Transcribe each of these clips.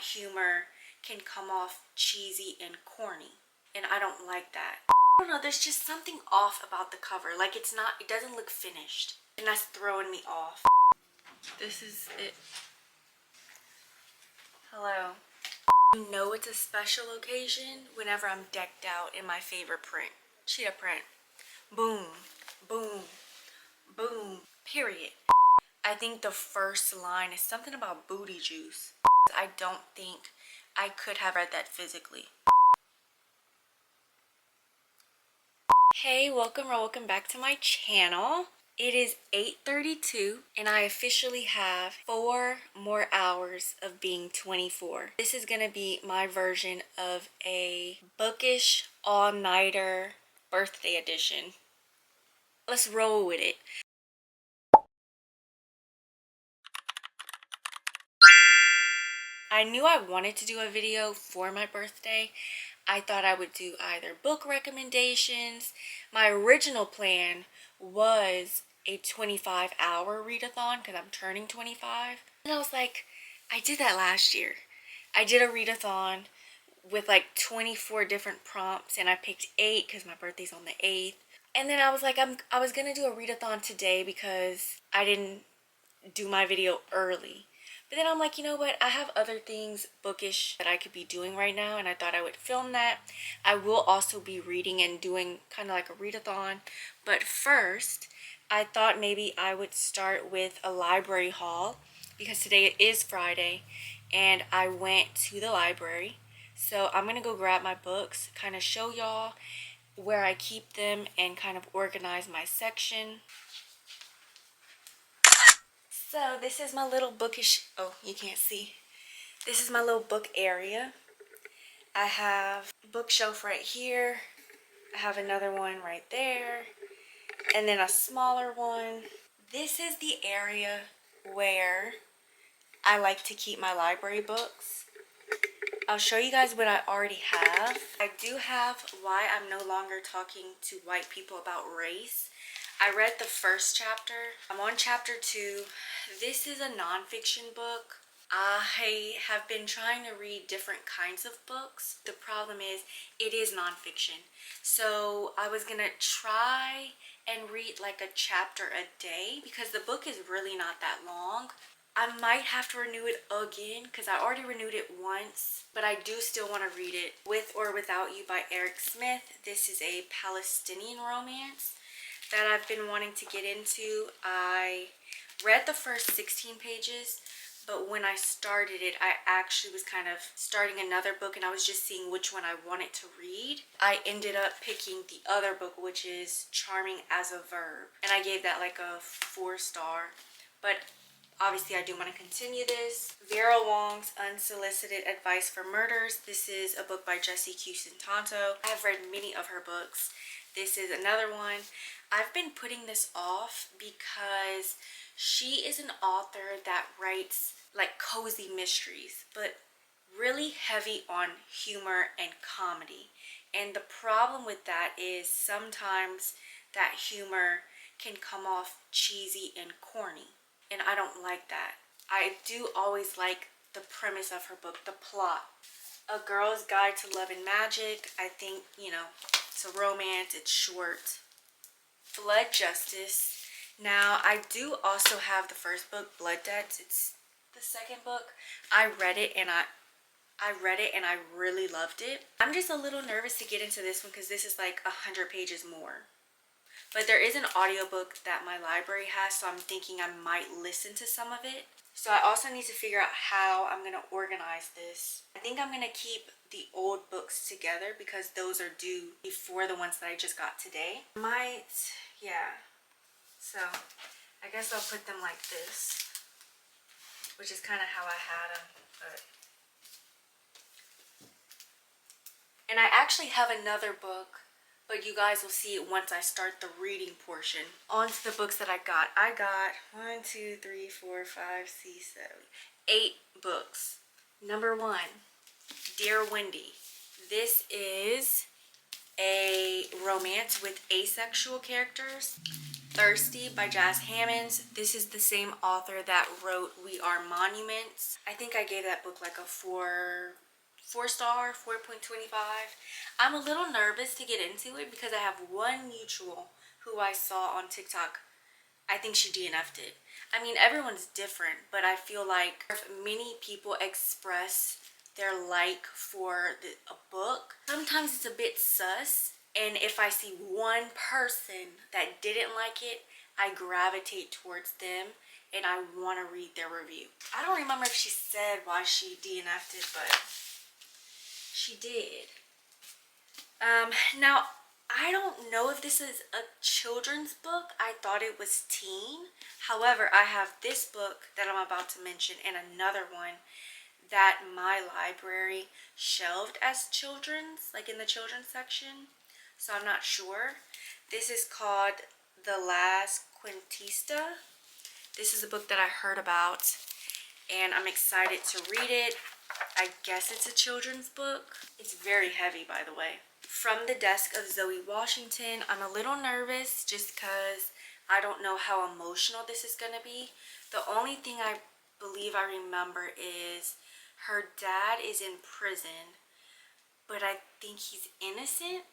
humor can come off cheesy and corny, and I don't like that. I don't know, there's just something off about the cover. Like it doesn't look finished, and that's throwing me off. This is it. Hello. You know it's a special occasion whenever I'm decked out in my favorite print. Cheetah print. Boom, boom, boom, period. I think the first line is something about booty juice. I don't think I could have read that physically. Hey, welcome back to my channel. It is 8:32 and I officially have 4 more hours of being 24. This is gonna be my version of a bookish all-nighter birthday edition. Let's roll with it. I knew I wanted to do a video for my birthday. I thought I would do either book recommendations. My original plan was a 25-hour readathon because I'm turning 25. And I was like, I did that last year. I did a readathon with like 24 different prompts and I picked 8 because my birthday's on the 8th. And then I was like, I was going to do a readathon today because I didn't do my video early. But then I'm like, you know what? I have other things bookish that I could be doing right now, and I thought I would film that. I will also be reading and doing kind of like a readathon. But first, I thought maybe I would start with a library haul because today is Friday and I went to the library. So I'm going to go grab my books, kind of show y'all where I keep them and kind of organize my section. So this is my little bookish, oh, you can't see. This is my little book area. I have a bookshelf right here. I have another one right there. And then a smaller one. This is the area where I like to keep my library books. I'll show you guys what I already have. I do have Why I'm No Longer Talking to White People About Race. I read the first chapter. I'm on chapter 2. This is a nonfiction book. I have been trying to read different kinds of books. The problem is it is nonfiction. So I was gonna try and read like a chapter a day because the book is really not that long. I might have to renew it again because I already renewed it once, but I do still want to read it. With or Without You by Eric Smith. This is a Palestinian romance that I've been wanting to get into. I read the first 16 pages, but when I started it, I actually was kind of starting another book and I was just seeing which one I wanted to read. I ended up picking the other book, which is Charming as a Verb, and I gave that like a 4-star. But obviously I do want to continue this. Vera Wong's Unsolicited Advice for Murders. This is a book by Jessie Q. Santanto. I have read many of her books. This is another one. I've been putting this off because she is an author that writes like cozy mysteries, but really heavy on humor and comedy. And the problem with that is sometimes that humor can come off cheesy and corny, and I don't like that. I do always like the premise of her book, the plot. A Girl's Guide to Love and Magic. I think, you know, it's a romance, it's short. Blood Justice. Now, I do also have the first book, Blood Debts. It's the second book. I read it and I really loved it. I'm just a little nervous to get into this one because this is like 100 pages more. But there is an audiobook that my library has, so I'm thinking I might listen to some of it. So I also need to figure out how I'm going to organize this. I think I'm going to keep the old books together because those are due before the ones that I just got today. Yeah. So I guess I'll put them like this, which is kind of how I had them. And I actually have another book, but you guys will see it once I start the reading portion. On to the books that I got. I got 1, 2, 3, 4, 5, 6, 7, 8 books. Number 1, Dear Wendy. This is a romance with asexual characters. Thirsty by Jazz Hammonds. This is the same author that wrote We Are Monuments. I think I gave that book like a 4 star, 4.25. I'm a little nervous to get into it because I have one mutual who I saw on TikTok. I think she DNF'd it. I mean, everyone's different, but I feel like if many people express their like for a book, sometimes it's a bit sus. And if I see one person that didn't like it, I gravitate towards them and I want to read their review. I don't remember if she said why she DNF'd it, but she did. Now, I don't know if this is a children's book. I thought it was teen. However, I have this book that I'm about to mention and another one that my library shelved as children's, like in the children's section. So I'm not sure. This is called The Last Quintista. This is a book that I heard about and I'm excited to read it. I guess it's a children's book. It's very heavy, by the way. From the Desk of Zoe Washington. I'm a little nervous just because I don't know how emotional this is going to be. The only thing I believe I remember is her dad is in prison, but I think he's innocent,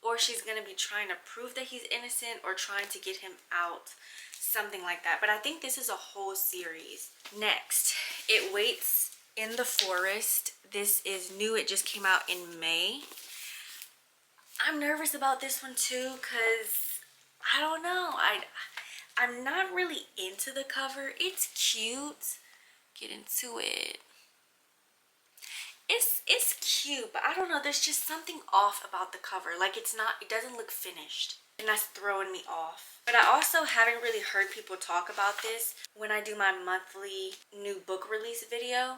or she's going to be trying to prove that he's innocent or trying to get him out, something like that. But I think this is a whole series. Next, It Waits in the Forest. This is new. It just came out in May. I'm nervous about this one too because I don't know. I'm not really into the cover. It's cute. Get into it. It's cute, but I don't know. There's just something off about the cover. Like it doesn't look finished, and that's throwing me off. But I also haven't really heard people talk about this when I do my monthly new book release video.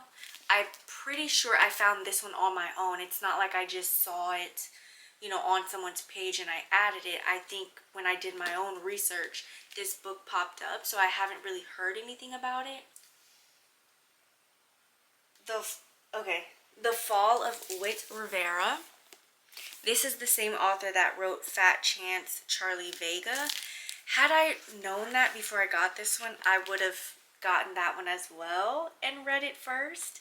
I'm pretty sure I found this one on my own. It's not like I just saw it, you know, on someone's page and I added it. I think when I did my own research, this book popped up, so I haven't really heard anything about it. The Fall of Wit Rivera. This is the same author that wrote Fat Chance Charlie Vega. Had I known that before I got this one, I would have gotten that one as well and read it first.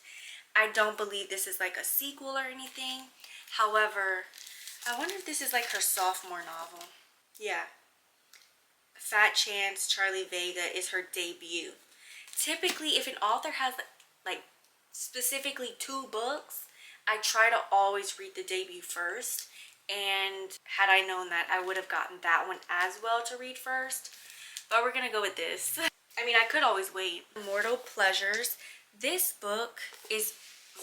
I don't believe this is like a sequel or anything. However, I wonder if this is like her sophomore novel. Yeah. Fat Chance Charlie Vega is her debut. Typically, if an author has like specifically 2 books, I try to always read the debut first. And had I known that, I would have gotten that one as well to read first. But we're gonna go with this. I mean, I could always wait. Mortal Pleasures. This book is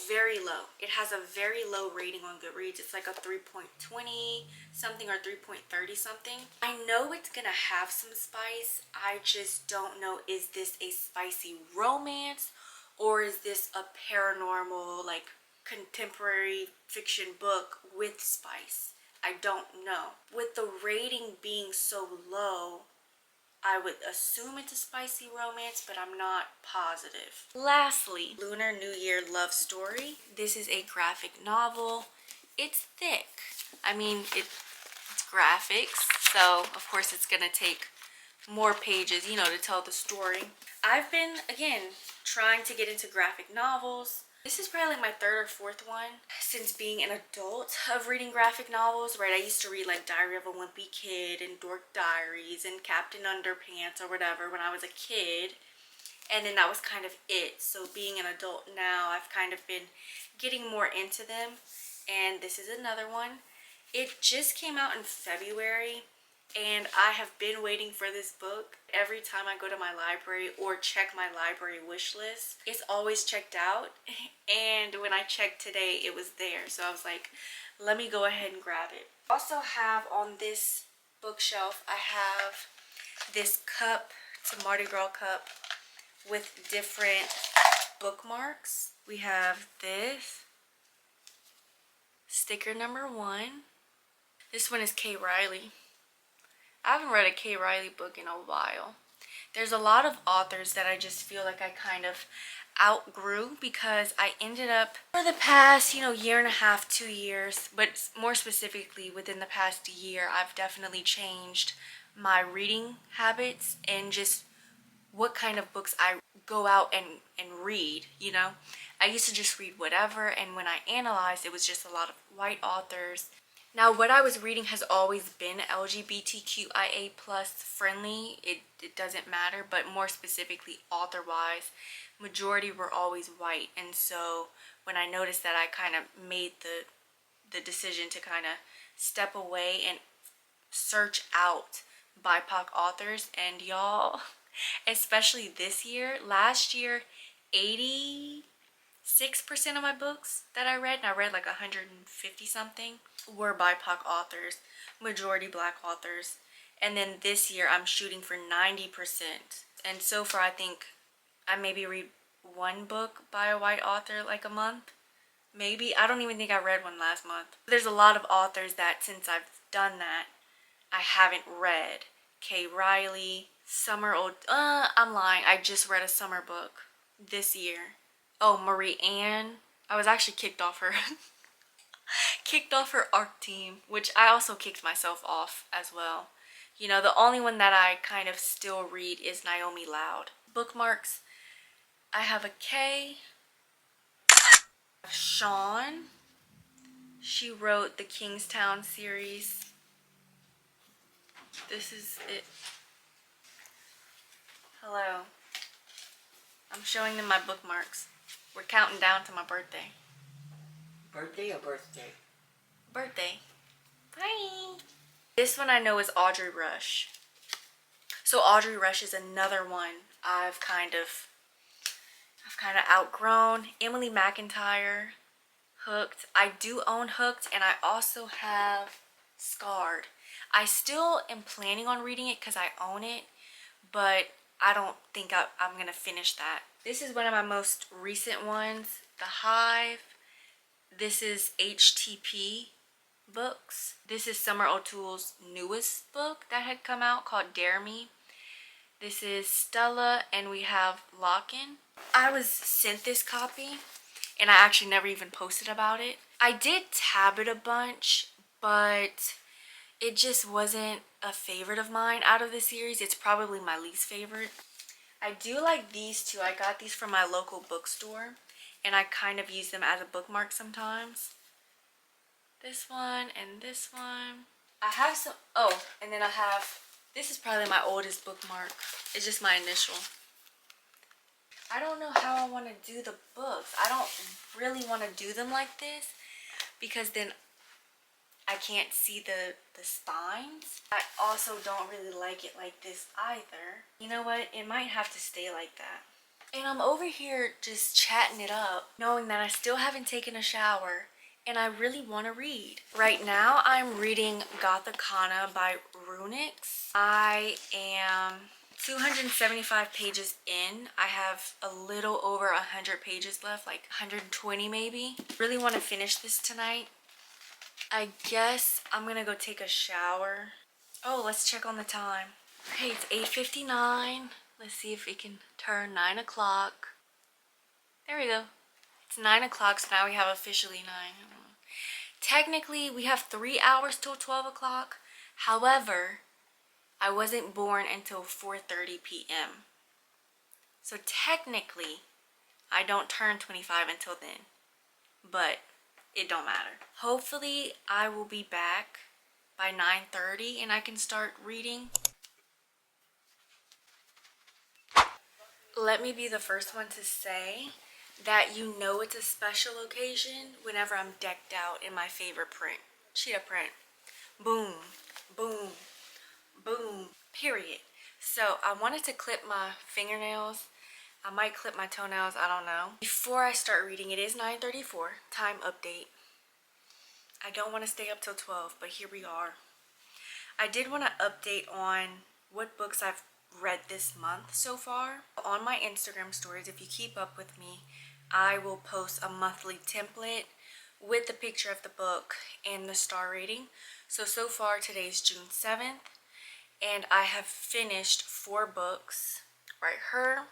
very low. It has a very low rating on Goodreads. It's like a 3.20 something or 3.30 something. I know it's gonna have some spice. I just don't know, is this a spicy romance or is this a paranormal, like contemporary fiction book with spice? I don't know. With the rating being so low, I would assume it's a spicy romance, but I'm not positive. Lastly, Lunar New Year Love Story. This is a graphic novel. It's thick. I mean, it's graphics, so of course it's gonna take more pages, you know, to tell the story. I've been, again, trying to get into graphic novels. This is probably like my 3rd or 4th one since being an adult of reading graphic novels, right? I used to read like Diary of a Wimpy Kid and Dork Diaries and Captain Underpants or whatever when I was a kid. And then that was kind of it. So being an adult now, I've kind of been getting more into them. And this is another one. It just came out in February. And I have been waiting for this book. Every time I go to my library or check my library wish list, it's always checked out. And when I checked today, it was there. So I was like, let me go ahead and grab it. Also have on this bookshelf, I have this cup. It's a Mardi Gras cup with different bookmarks. We have this. Sticker number 1. This one is Kay Riley. I haven't read a Kay Riley book in a while. There's a lot of authors that I just feel like I kind of outgrew because I ended up, for the past, you know, year and a half, 2 years, but more specifically within the past year, I've definitely changed my reading habits and just what kind of books I go out and read, you know. I used to just read whatever, and when I analyzed, it was just a lot of white authors. Now, what I was reading has always been LGBTQIA plus friendly. It doesn't matter, but more specifically author-wise, majority were always white. And so when I noticed that, I kind of made the decision to kind of step away and search out BIPOC authors. And y'all, especially this year, last year, 86% of my books that I read, and I read like 150 something, were BIPOC authors, majority black authors. And then this year I'm shooting for 90%. And so far I think I maybe read one book by a white author like a month. Maybe. I don't even think I read one last month. There's a lot of authors that since I've done that, I haven't read. Kay Riley, Summer Old, I'm lying. I just read a summer book this year. Oh, Marie Ann. I was actually kicked off her ARC team, which I also kicked myself off as well. You know, the only one that I kind of still read is Naomi Loud. Bookmarks. I have a K. Sean. She wrote the Kingstown series. This is it. Hello. I'm showing them my bookmarks. We're counting down to my birthday. Birthday or birthday? Birthday. Bye. This one I know is Audrey Rush. So Audrey Rush is another one I've kind of outgrown. Emily McIntyre, Hooked. I do own Hooked, and I also have Scarred. I still am planning on reading it because I own it, but I don't think I'm going to finish that. This is one of my most recent ones, The Hive. This is HTP Books. This is Summer O'Toole's newest book that had come out called Dare Me. This is Stella, and we have Lock-In. I was sent this copy, and I actually never even posted about it. I did tab it a bunch, but it just wasn't a favorite of mine out of the series. It's probably my least favorite. I do like these two. I got these from my local bookstore, and I kind of use them as a bookmark sometimes. This one and this one. I have some, oh, and then I have, this is probably my oldest bookmark. It's just my initial. I don't know how I want to do the books. I don't really want to do them like this because then I can't see the spines. I also don't really like it like this either. You know what? It might have to stay like that. And I'm over here just chatting it up, knowing that I still haven't taken a shower and I really want to read. Right now I'm reading Gothikana by Runix. I am 275 pages in. I have a little over 100 pages left, like 120 maybe. Really want to finish this tonight. I guess I'm gonna go take a shower. Oh, let's check on the time. Okay, it's 8:59. Let's see if we can turn 9 o'clock. There we go. It's 9 o'clock, so now we have officially 9. Technically, we have 3 hours till 12 o'clock. However, I wasn't born until 4:30 p.m. So technically, I don't turn 25 until then. But it don't matter. Hopefully, I will be back by 9:30 and I can start reading. Let me be the first one to say that you know it's a special occasion whenever I'm decked out in my favorite print. Cheetah print. Boom, boom, boom, period. So I wanted to clip my fingernails. I might clip my toenails, I don't know. Before I start reading, it is 9:34, time update. I don't want to stay up till 12, but here we are. I did want to update on what books I've read this month so far. On my Instagram stories, if you keep up with me, I will post a monthly template with the picture of the book and the star rating. So far today's June 7th, and I have finished 4 books. Right here.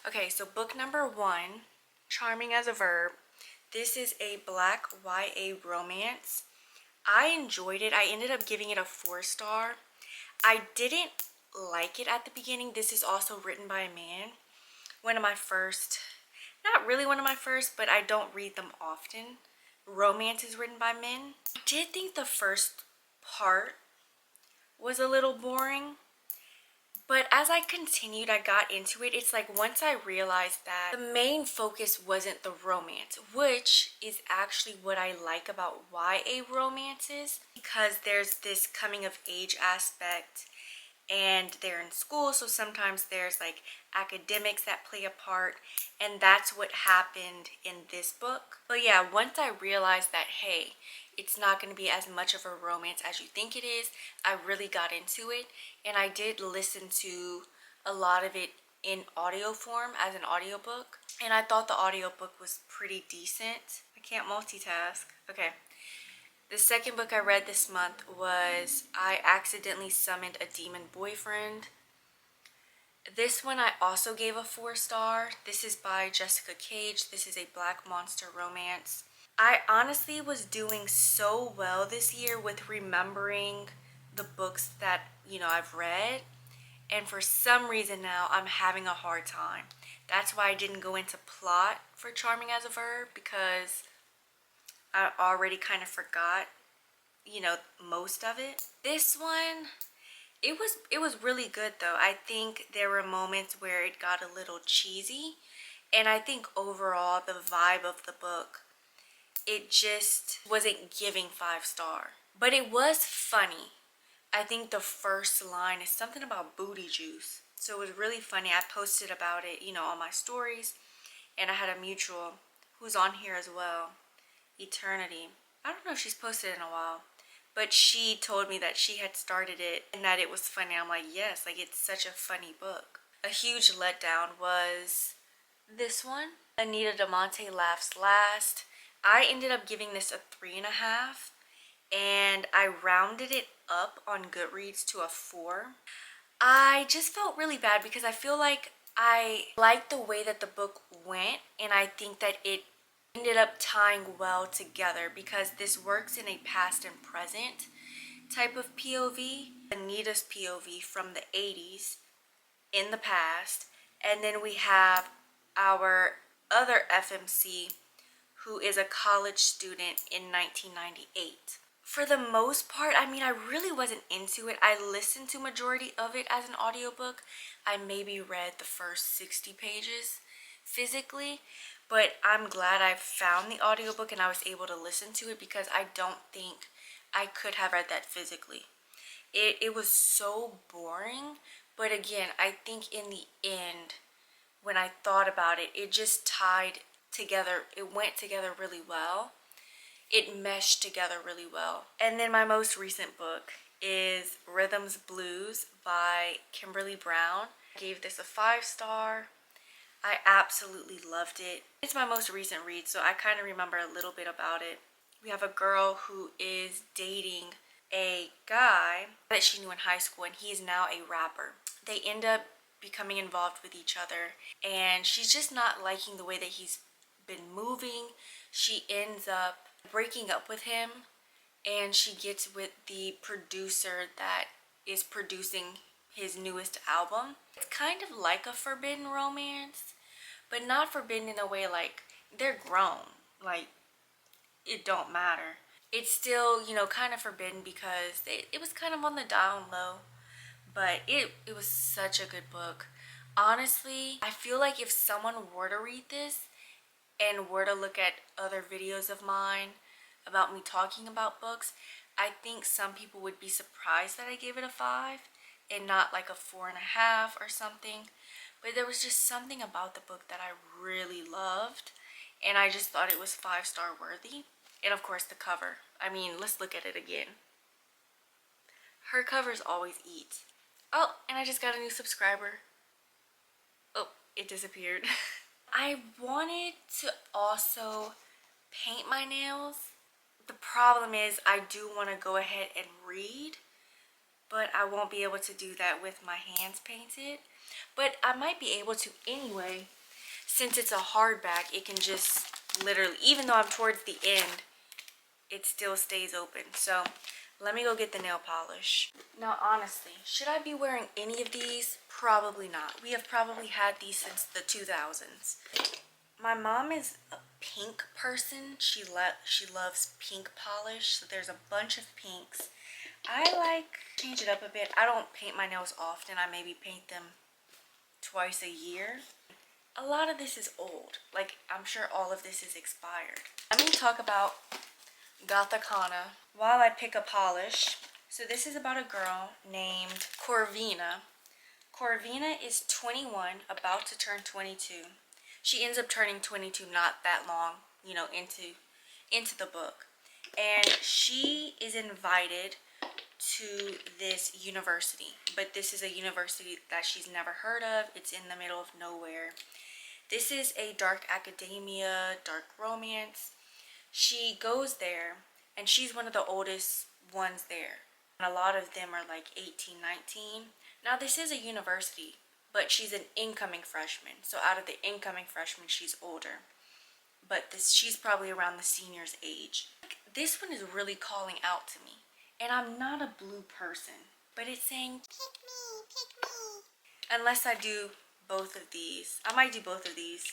Okay, so book number 1, Charming as a Verb. This is a black YA romance. I enjoyed it. I ended up giving it a 4 star. I didn't like it at the beginning. This is also written by a man. One of my first, not really one of my first, but I don't read them often. Romances written by men. I did think the first part was a little boring. But as I continued, I got into it. It's like once I realized that the main focus wasn't the romance, which is actually what I like about YA romances, because there's this coming of age aspect and they're in school, so sometimes there's like academics that play a part, and that's what happened in this book. But yeah, once I realized that, hey, it's not going to be as much of a romance as you think it is, I really got into it, and I did listen to a lot of it in audio form as an audiobook, and I thought the audiobook was pretty decent. I can't multitask. Okay. The second book I read this month was I Accidentally Summoned a Demon Boyfriend. This one I also gave a 4-star. This is by Jessica Cage. This is a black monster romance. I honestly was doing so well this year with remembering the books that, I've read. And for some reason now I'm having a hard time. That's why I didn't go into plot for Charming as a Verb, because I already kind of forgot, most of it. This one, it was really good though. I think there were moments where it got a little cheesy, and I think overall the vibe of the book, it just wasn't giving 5-star. But it was funny. I think the first line is something about booty juice. So it was really funny. I posted about it, on my stories, and I had a mutual who's on here as well, Eternity. I don't know if she's posted in a while, but she told me that she had started it and that it was funny. I'm like, yes, like it's such a funny book. A huge letdown was this one, Anita DeMonte Laughs Last. I ended up giving this a 3.5, and I rounded it up on Goodreads to a 4. I just felt really bad because I feel like I liked the way that the book went, and I think that it ended up tying well together because this works in a past and present type of POV. Anita's POV from the 80s in the past, and then we have our other FMC who is a college student in 1998. For the most part, I mean, I really wasn't into it. I listened to majority of it as an audiobook. I maybe read the first 60 pages physically, but I'm glad I found the audiobook and I was able to listen to it, because I don't think I could have read that physically. It was so boring, but again, I think in the end, when I thought about it, it just tied together. It went together really well. It meshed together really well. And then my most recent book is Rhythms Blues by Kimberly Brown. I gave this a 5-star. I absolutely loved it. It's my most recent read, so I kind of remember a little bit about it. We have a girl who is dating a guy that she knew in high school, and he is now a rapper. They end up becoming involved with each other, and she's just not liking the way that he's been moving. She ends up breaking up with him, and she gets with the producer that is producing his newest album. It's kind of like a forbidden romance, but not forbidden in a way like they're grown, like it don't matter. It's still, kind of forbidden because it was kind of on the down low, but it was such a good book. Honestly, I feel like if someone were to read this and were to look at other videos of mine about me talking about books, I think some people would be surprised that I gave it a 5 and not like a 4.5 or something. But there was just something about the book that I really loved, and I just thought it was 5-star worthy. And of course the cover. I mean, let's look at it again. Her covers always eat. Oh, and I just got a new subscriber. Oh, it disappeared. I wanted to also paint my nails. The problem is I do want to go ahead and read, but I won't be able to do that with my hands painted. But I might be able to anyway. Since it's a hardback, it can just literally, even though I'm towards the end, it still stays open. So Let me go get the nail polish. Now, honestly, should I be wearing any of these? Probably not. We have probably had these since the 2000s. My mom is a pink person. She loves pink polish. So there's a bunch of pinks. I like change it up a bit. I don't paint my nails often. I maybe paint them twice a year. A lot of this is old. Like, I'm sure all of this is expired. Let me talk about Gothikana while I pick a polish. So this is about a girl named Corvina. Corvina is 21, about to turn 22. She ends up turning 22 not that long, you know, into the book. And she is invited to this university. But this is a university that she's never heard of. It's in the middle of nowhere. This is a dark academia, dark romance. She goes there, and she's one of the oldest ones there. And a lot of them are like 18, 19. Now, this is a university, but she's an incoming freshman. So out of the incoming freshmen, she's older. But she's probably around the senior's age. This one is really calling out to me. And I'm not a blue person, but it's saying, pick me, pick me. Unless I do both of these. I might do both of these.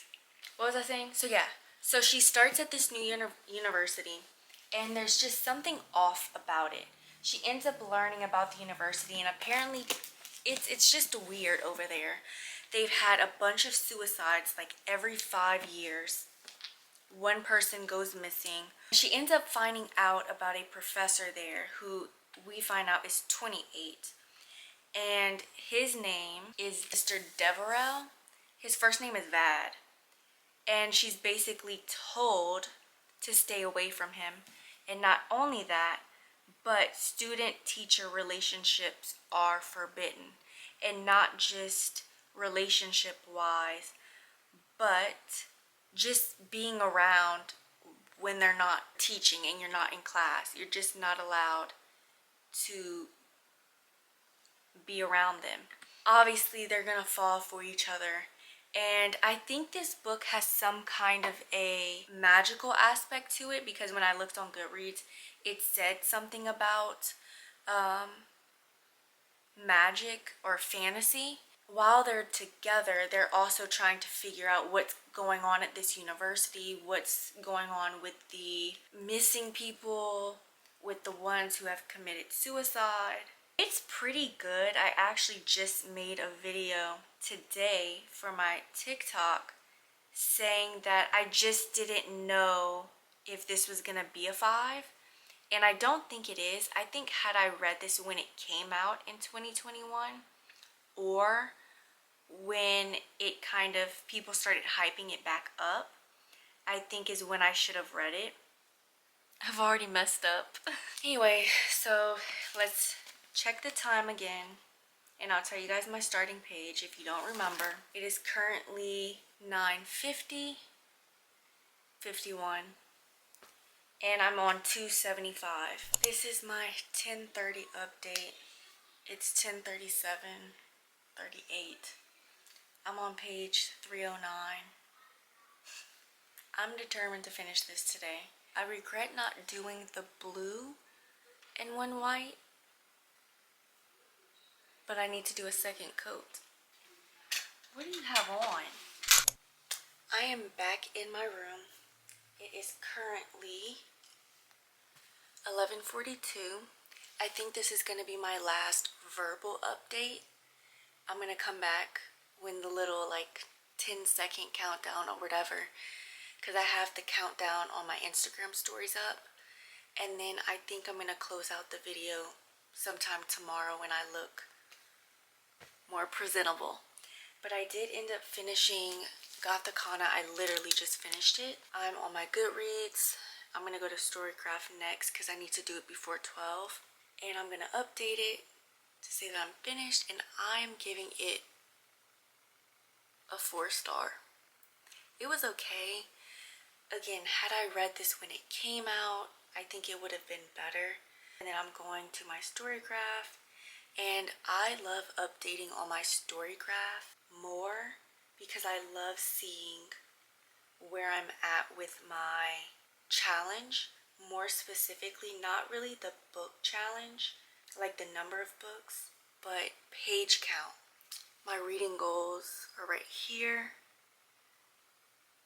What was I saying? So yeah. So she starts at this new university, and there's just something off about it. She ends up learning about the university, and apparently it's just weird over there. They've had a bunch of suicides like every 5 years. One person goes missing. She ends up finding out about a professor there who we find out is 28. And his name is Mr. Deverell. His first name is Vad. And she's basically told to stay away from him. And not only that, but student-teacher relationships are forbidden. And not just relationship-wise, but just being around when they're not teaching and you're not in class. You're just not allowed to be around them. Obviously, they're gonna fall for each other. And I think this book has some kind of a magical aspect to it, because when I looked on Goodreads, it said something about magic or fantasy. While they're together, they're also trying to figure out what's going on at this university, what's going on with the missing people, with the ones who have committed suicide. It's pretty good. I actually just made a video today for my TikTok saying that I just didn't know if this was gonna be a 5. And I don't think it is. I think had I read this when it came out in 2021, or when it kind of, people started hyping it back up, I think is when I should have read it. I've already messed up. Anyway, so let's check the time again, and I'll tell you guys my starting page if you don't remember. It is currently 9:50, 51, and I'm on 275. This is my 10:30 update. It's 10:37, 38. I'm on page 309. I'm determined to finish this today. I regret not doing the blue and one white, but I need to do a second coat. What do you have on? I am back in my room. It is currently 11:42. I think this is going to be my last verbal update. I'm going to come back when the little like 10-second countdown or whatever, because I have the countdown on my Instagram stories up. And then I think I'm going to close out the video sometime tomorrow when I look more presentable. But I did end up finishing Gothikana. I literally just finished it. I'm on my Goodreads. I'm going to go to Storycraft next because I need to do it before 12. And I'm going to update it to say that I'm finished, and I'm giving it a 4-star. It was okay. Again, had I read this when it came out, I think it would have been better. And then I'm going to my Storycraft, and I love updating on my Storycraft more because I love seeing where I'm at with my challenge. more specifically, not really the book challenge, like the number of books, but page count. My reading goals are right here.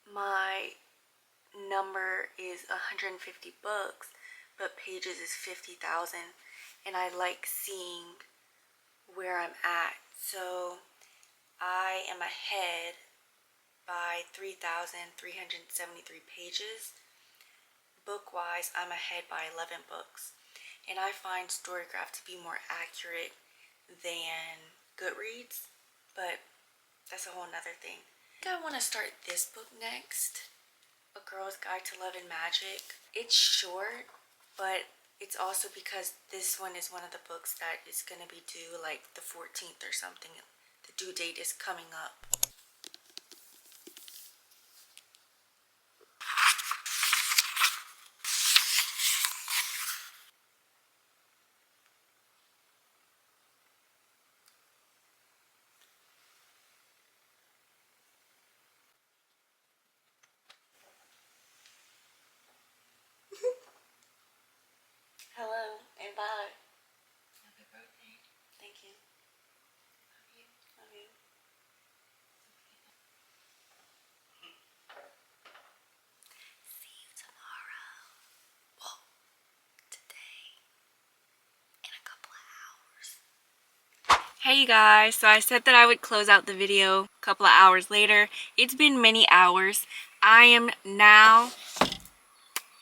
My number is 150 books, but pages is 50,000, and I like seeing where I'm at. So I am ahead by 3,373 pages. Book-wise, I'm ahead by 11 books. And I find Storygraph to be more accurate than Goodreads, but that's a whole nother thing. I think I want to start this book next, A Girl's Guide to Love and Magic. It's short, but it's also because this one is one of the books that is going to be due like the 14th or something. The due date is coming up. Hello and bye. Happy birthday. Thank you. Love you. Love you. See you tomorrow. Well, today. In a couple of hours. Hey you guys, so I said that I would close out the video a couple of hours later. It's been many hours. I am now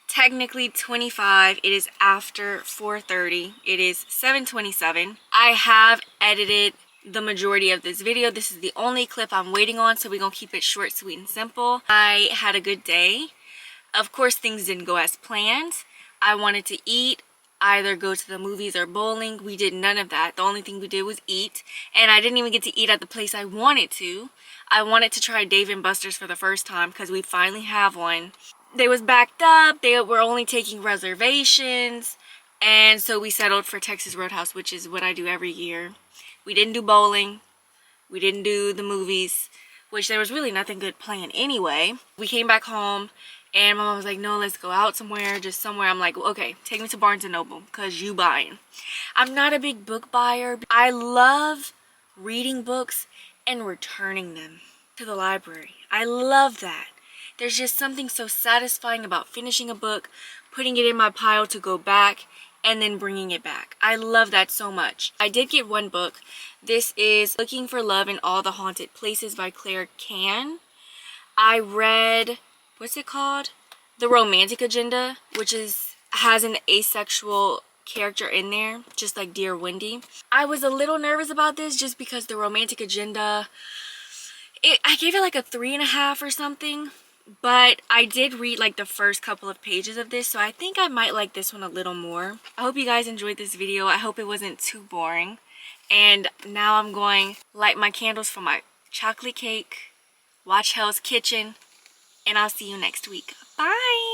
technically 25. It is after 4:30. It is 7:27. I have edited the majority of this video. This is the only clip I'm waiting on, so we're gonna keep it short, sweet, and simple. I had a good day. Of course, things didn't go as planned. I wanted to eat, either go to the movies or bowling. We did none of that. The only thing we did was eat, and I didn't even get to eat at the place I wanted to. I wanted to try Dave & Buster's for the first time because we finally have one. They was backed up. They were only taking reservations, and so we settled for Texas Roadhouse, which is what I do every year. We didn't do bowling. We didn't do the movies, which there was really nothing good playing anyway. We came back home, and my mom was like, no, let's go out somewhere, just somewhere. I'm like, okay, take me to Barnes & Noble, because you buying. I'm not a big book buyer. I love reading books and returning them to the library. I love that. There's just something so satisfying about finishing a book, putting it in my pile to go back, and then bringing it back. I love that so much. I did get one book. This is Looking for Love in All the Haunted Places by Claire Can. I read, what's it called? The Romantic Agenda, which has an asexual character in there, just like Dear Wendy. I was a little nervous about this just because the Romantic Agenda, I gave it like a 3.5 or something. But I did read like the first couple of pages of this, so I think I might like this one a little more. I hope you guys enjoyed this video. I hope it wasn't too boring. And now I'm going to light my candles for my chocolate cake, watch Hell's Kitchen, and I'll see you next week. Bye!